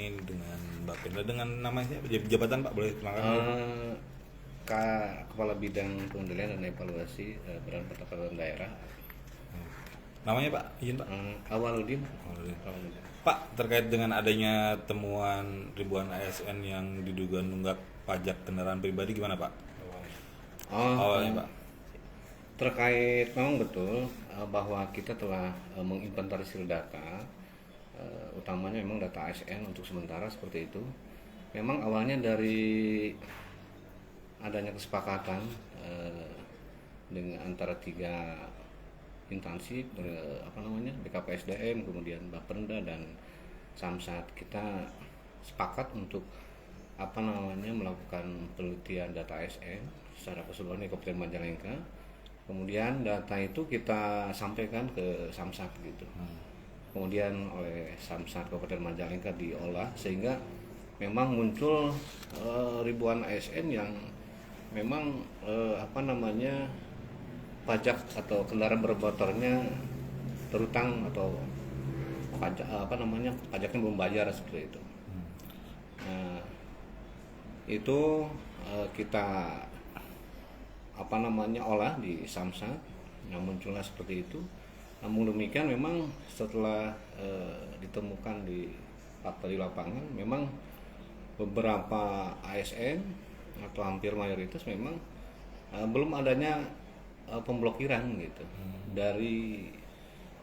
ini dengan Bapenda dengan namanya jabatan Pak, boleh terangkan? Kepala Bidang Pengendalian dan Evaluasi Badan Pendapatan Daerah. Namanya Pak, izin Pak. Awaludin. Pak, terkait dengan adanya temuan ribuan ASN yang diduga nunggak pajak kendaraan pribadi gimana Pak? Awalnya Pak. Terkait memang betul bahwa kita telah menginventarisir data, utamanya memang data ASN untuk sementara seperti itu. Memang awalnya dari adanya kesepakatan dengan antara tiga instansi, BKPSDM, kemudian Bapenda dan Samsat, kita sepakat untuk melakukan penelitian data ASN secara keseluruhan di Kabupaten Majalengka. Kemudian data itu kita sampaikan ke Samsat gitu. Kemudian oleh Samsat Kabupaten Majalengka diolah sehingga memang muncul ribuan ASN yang memang pajak atau kendaraan bermotornya terutang atau pajaknya belum bayar seperti itu. Nah, itu kita olah di Samsat, yang munculnya seperti itu. Namun demikian memang setelah ditemukan di fakta di lapangan, memang beberapa ASN atau hampir mayoritas memang belum adanya pemblokiran gitu dari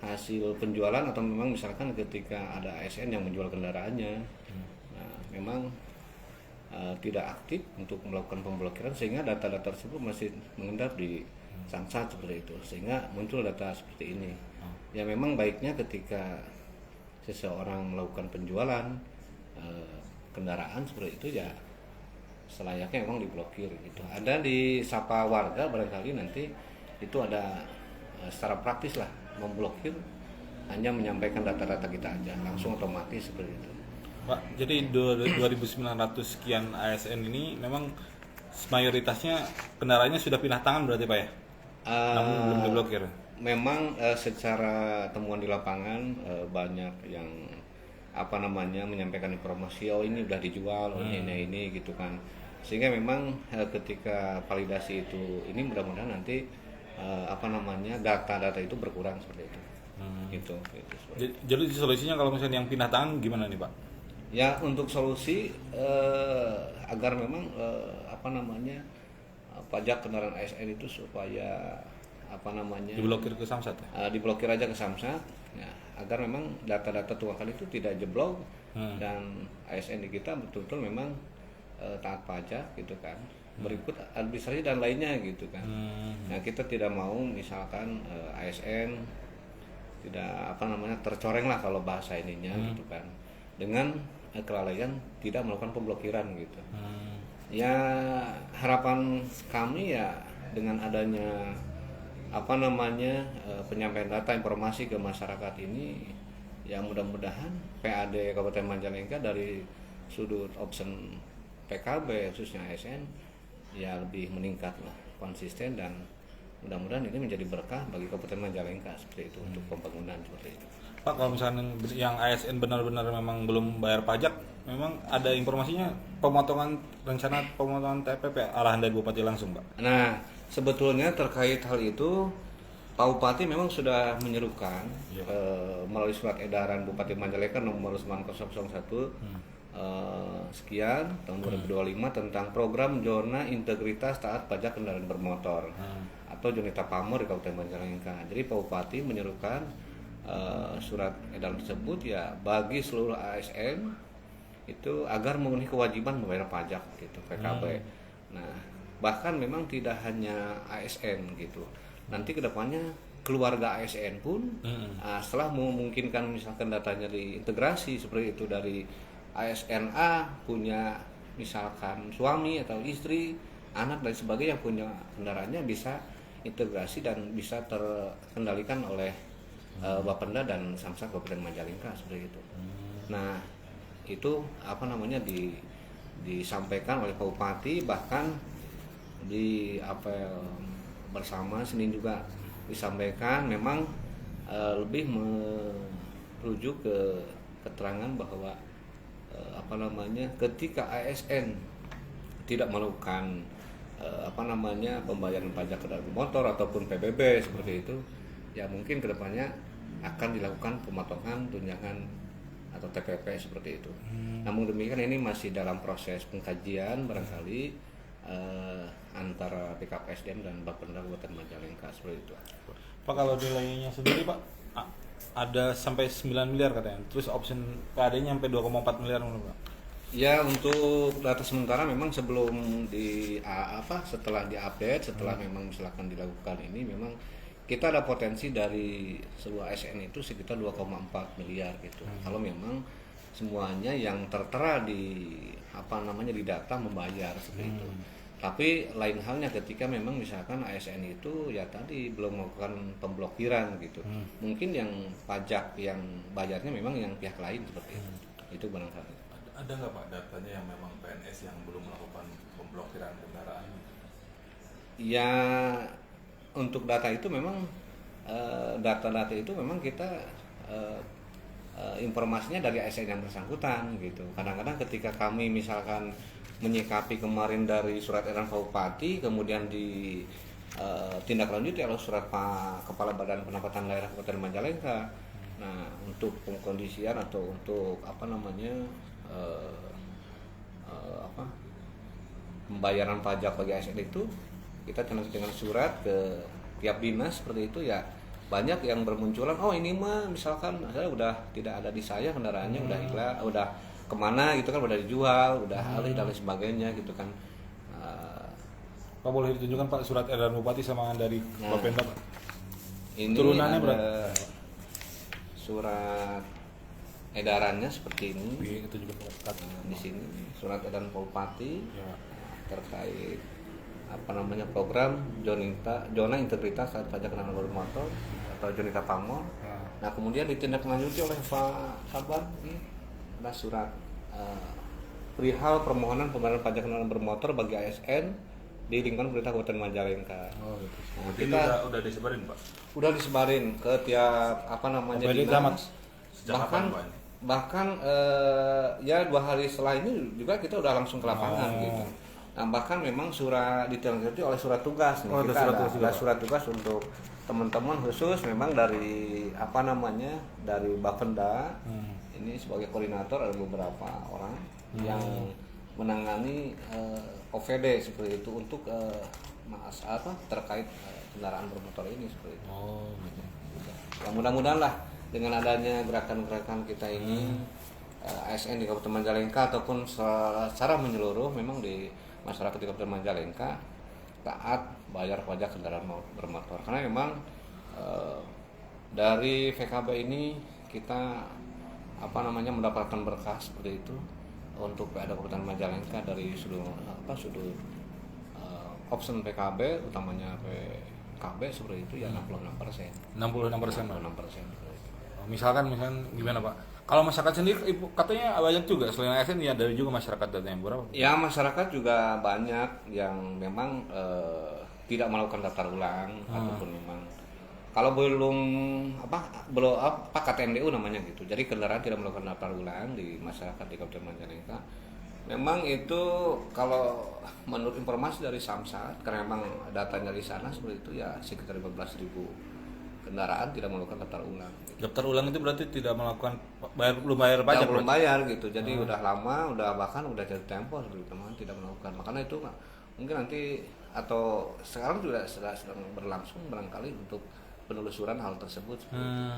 hasil penjualan, atau memang misalkan ketika ada ASN yang menjual kendaraannya, nah memang tidak aktif untuk melakukan pemblokiran sehingga data-data tersebut masih mengendap di Samsat seperti itu, sehingga muncul data seperti ini. Ya memang baiknya ketika seseorang melakukan penjualan kendaraan seperti itu ya selayaknya memang diblokir gitu. Ada di sapa warga barangkali nanti itu ada secara praktis lah memblokir, hanya menyampaikan data-data kita aja langsung otomatis seperti itu. Pak, jadi 2.900 sekian ASN ini memang mayoritasnya kendaraannya sudah pindah tangan berarti Pak ya? Namun belum diblokir. Memang secara temuan di lapangan banyak yang menyampaikan informasi ini udah dijual, ini gitu kan. Sehingga memang ketika validasi itu ini mudah-mudahan nanti data-data itu berkurang seperti itu. Gitu. Jadi solusinya kalau misalnya yang pindah tangan gimana nih Pak? Ya untuk solusi agar memang pajak kendaraan ASN itu supaya diblokir ke Samsat ya? Diblokir aja ke Samsat ya, agar memang data-data tunggakan itu tidak jeblok dan ASN di kita betul-betul memang taat pajak gitu kan, berikut administrasi dan lainnya gitu kan. Nah kita tidak mau misalkan ASN tidak tercoreng lah kalau bahasa ininya gitu kan, dengan kelalaian tidak melakukan pemblokiran gitu. Ya harapan kami ya dengan adanya penyampaian data informasi ke masyarakat ini, ya mudah-mudahan PAD Kabupaten Majalengka dari sudut option PKB khususnya ASN ya lebih meningkat lah, konsisten, dan mudah-mudahan ini menjadi berkah bagi Kabupaten Majalengka seperti itu untuk pembangunan seperti itu. Pak, kalau misalnya yang ASN benar-benar memang belum bayar pajak, memang ada informasinya rencana pemotongan TPP arahan dari Bupati langsung Pak? Nah sebetulnya terkait hal itu Pak Bupati memang sudah menyerukan melalui surat edaran Bupati Majalengka nomor 9001 sekian tahun 2025 tentang program zona integritas taat pajak kendaraan bermotor atau Zonita Pamor di Kabupaten Majalengka. Jadi Pak Bupati menyerukan surat edaran tersebut ya bagi seluruh ASN itu agar memenuhi kewajiban membayar pajak gitu PKB. Nah bahkan memang tidak hanya ASN gitu, nanti kedepannya keluarga ASN pun setelah memungkinkan misalkan datanya diintegrasi seperti itu, dari ASN A punya misalkan suami atau istri, anak dan sebagainya yang punya kendaraannya bisa integrasi dan bisa terkendalikan oleh Bapenda dan Samsat Kabupaten Majalengka seperti itu. Nah itu disampaikan oleh Pak Bupati, bahkan di apel bersama Senin juga disampaikan memang lebih merujuk ke keterangan bahwa ketika ASN tidak melakukan pembayaran pajak kendaraan bermotor ataupun PBB seperti itu, ya mungkin kedepannya akan dilakukan pemotongan tunjangan atau TPP seperti itu. Namun demikian ini masih dalam proses pengkajian barangkali antara BKPSDM dan Bapenda Kabupaten Majalengka seperti itu. Pak, kalau nilainya sendiri Pak ada sampai 9 miliar katanya. Terus option PAD-nya sampai 2,4 miliar menurut Pak. Ya, untuk data sementara memang sebelum setelah diupdate, setelah memang misalkan dilakukan ini, memang kita ada potensi dari sebuah SN itu sekitar 2,4 miliar gitu. Kalau memang semuanya yang tertera di di data membayar seperti itu. Tapi lain halnya ketika memang misalkan ASN itu ya tadi belum melakukan pemblokiran gitu. Mungkin yang pajak yang bayarnya memang yang pihak lain seperti itu. Itu barangkali. Ada nggak Pak datanya yang memang PNS yang belum melakukan pemblokiran kendaraan? Ya, untuk data itu memang data-data itu memang kita informasinya dari ASN yang bersangkutan gitu. Kadang-kadang ketika kami misalkan menyikapi kemarin dari surat edaran Pak Bupati, kemudian ditindaklanjuti oleh surat Pak Kepala Badan Pendapatan Daerah Kabupaten Majalengka. Nah, untuk pengkondisian atau untuk pembayaran pajak bagi ASN itu kita dengan surat ke tiap dinas seperti itu, ya banyak yang bermunculan, oh ini mah misalkan saya udah tidak ada di saya kendaraannya, udah hilang, udah kemana gitu kan, udah dijual, udah alih dan lain sebagainya gitu kan. Pak, boleh ditunjukkan Pak surat edaran Bupati sama dari Bapenda Pak? Ini turunannya ada berapa? Surat edarannya seperti ini. Itu juga di sini surat edaran Bupati ya, terkait program zona integritas saat pajak kendaraan bermotor atau Jonita Pamor. Nah, kemudian ditindaklanjuti oleh Pak Kabar ada surat perihal permohonan pembayaran pajak kendaraan bermotor bagi ASN di lingkungan pemerintah Kabupaten Majalengka. Gitu. Nah, kita udah disebarin Pak? Udah disebarin ke tiap dinas. Bahkan ya 2 hari setelah ini juga kita udah langsung ke lapangan gitu. Nah, bahkan memang surat ditindaklanjuti oleh surat tugas nih. Kita ada surat tugas untuk teman-teman khusus memang dari dari Bapenda. Ini sebagai koordinator ada beberapa orang yang menangani OVD seperti itu untuk terkait kendaraan bermotor ini seperti itu. Gitu. Ya, mudah-mudahan lah dengan adanya gerakan-gerakan kita ini ASN di Kabupaten Majalengka ataupun secara menyeluruh memang di masyarakat di Kabupaten Majalengka taat bayar pajak kendaraan bermotor, karena memang dari VKB ini kita mendapatkan berkah seperti itu untuk PAD Kabupaten Majalengka dari sudut option PKB utamanya PKB seperti itu ya 66%. 66%. Misalkan gimana Pak? Kalau masyarakat sendiri katanya banyak juga selain ASN ya, dari juga masyarakat datanya berapa? Ya, masyarakat juga banyak yang memang tidak melakukan daftar ulang ataupun memang kalau belum KTMDU namanya gitu. Jadi kendaraan tidak melakukan daftar ulang di masyarakat di Kabupaten Majalengka. Memang itu kalau menurut informasi dari Samsat, karena memang datanya di sana seperti itu ya sekitar 15.000 kendaraan tidak melakukan daftar ulang. Daftar ulang itu berarti tidak melakukan belum bayar pajak? Belum bayar gitu. Jadi udah lama, bahkan udah jatuh tempo seperti itu, tidak melakukan. Makanya itu mungkin nanti atau sekarang juga sedang berlangsung barangkali untuk penelusuran hal tersebut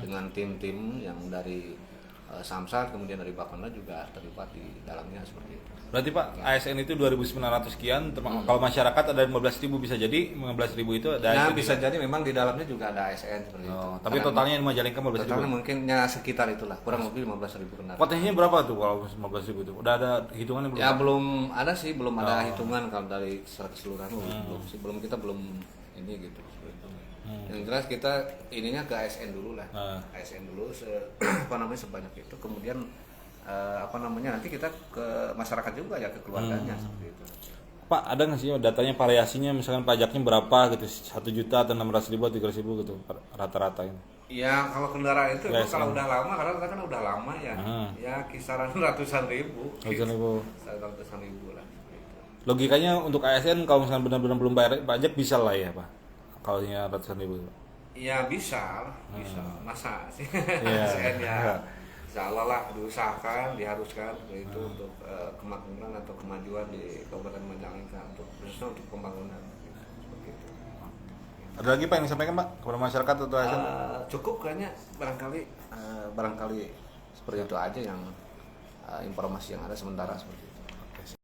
dengan tim-tim yang dari Samsat kemudian dari Bapenda juga terlibat di dalamnya seperti itu. Berarti Pak ASN itu 2.900 sekian, kalau masyarakat ada 15.000 bisa jadi 15.000 itu ada. Nah, bisa jadi memang di dalamnya juga ada ASN seperti itu. Tapi totalnya di Majalengka 15.000. Totalnya mungkinnya sekitar itulah, kurang lebih 15.000 kendaraan. Potensinya berapa tuh kalau 15.000 itu? Udah ada hitungannya belum? Ya belum ada sih, belum ada hitungan kalau dari secara keseluruhan belum kita belum ini gitu. Yang jelas kita ininya ke ASN dulu lah. ASN dulu sebanyak itu. Kemudian nanti kita ke masyarakat juga ya, ke keluarganya seperti itu. Pak, ada nggak sih datanya variasinya, misalkan pajaknya berapa gitu, 1 juta atau 600.000 atau 300.000 gitu rata-rata ini? Ya kalau kendaraan itu Yes, kalau udah lama, karena kita kan udah lama ya, ya kisaran ratusan ribu. Ratusan ribu lah. Logikanya untuk ASN kalau misalnya benar-benar belum bayar pajak bisa lah ya Pak? Kalau ratusan ribu. Ya bisa. Masa sih? Iya. ASN ya. Insya Allah lah diusahakan, diharuskan itu untuk kemakmuran atau kemajuan di Kabupaten Majalengka khususnya untuk pembangunan. Seperti itu. Ada lagi Pak yang disampaikan Pak kepada masyarakat atau ASN? Cukup kayaknya barangkali seperti itu aja yang informasi yang ada sementara seperti itu.